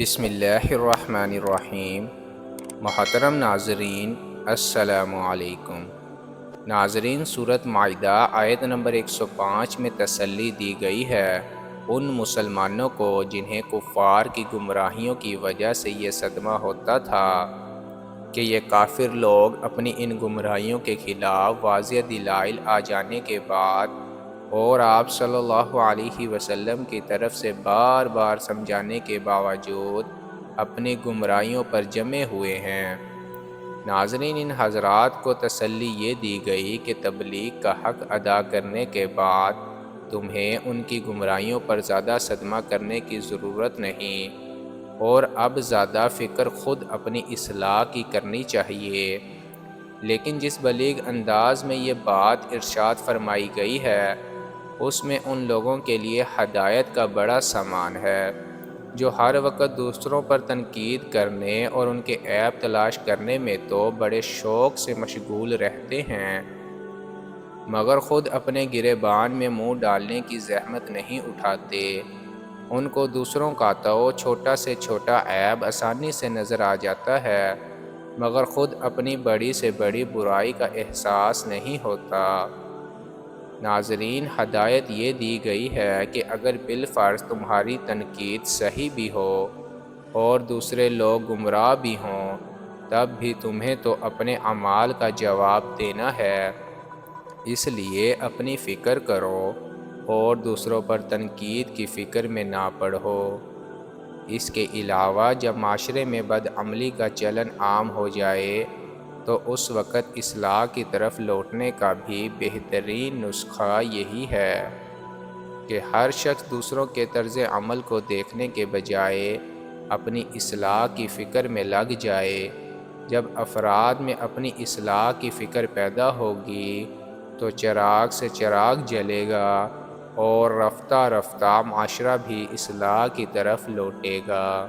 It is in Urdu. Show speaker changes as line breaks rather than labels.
بسم اللہ الرحمن الرحیم۔ محترم ناظرین، السلام علیکم۔ ناظرین، سورۃ مائدہ آیت نمبر 105 میں تسلی دی گئی ہے ان مسلمانوں کو جنہیں کفار کی گمراہیوں کی وجہ سے یہ صدمہ ہوتا تھا کہ یہ کافر لوگ اپنی ان گمراہیوں کے خلاف واضح دلائل آ جانے کے بعد اور آپ صلی اللہ علیہ وسلم کی طرف سے بار بار سمجھانے کے باوجود اپنی گمراہیوں پر جمے ہوئے ہیں۔ ناظرین، ان حضرات کو تسلی یہ دی گئی کہ تبلیغ کا حق ادا کرنے کے بعد تمہیں ان کی گمراہیوں پر زیادہ صدمہ کرنے کی ضرورت نہیں، اور اب زیادہ فکر خود اپنی اصلاح کی کرنی چاہیے۔ لیکن جس بلیغ انداز میں یہ بات ارشاد فرمائی گئی ہے، اس میں ان لوگوں کے لیے ہدایت کا بڑا سامان ہے جو ہر وقت دوسروں پر تنقید کرنے اور ان کے عیب تلاش کرنے میں تو بڑے شوق سے مشغول رہتے ہیں، مگر خود اپنے گریبان میں منہ ڈالنے کی زحمت نہیں اٹھاتے۔ ان کو دوسروں کا تو چھوٹا سے چھوٹا عیب آسانی سے نظر آ جاتا ہے، مگر خود اپنی بڑی سے بڑی برائی کا احساس نہیں ہوتا۔ ناظرین، ہدایت یہ دی گئی ہے کہ اگر بالفرض تمہاری تنقید صحیح بھی ہو اور دوسرے لوگ گمراہ بھی ہوں، تب بھی تمہیں تو اپنے اعمال کا جواب دینا ہے، اس لیے اپنی فکر کرو اور دوسروں پر تنقید کی فکر میں نہ پڑو۔ اس کے علاوہ جب معاشرے میں بدعملی کا چلن عام ہو جائے تو اس وقت اصلاح کی طرف لوٹنے کا بھی بہترین نسخہ یہی ہے کہ ہر شخص دوسروں کے طرز عمل کو دیکھنے کے بجائے اپنی اصلاح کی فکر میں لگ جائے۔ جب افراد میں اپنی اصلاح کی فکر پیدا ہوگی تو چراغ سے چراغ جلے گا اور رفتہ رفتہ معاشرہ بھی اصلاح کی طرف لوٹے گا۔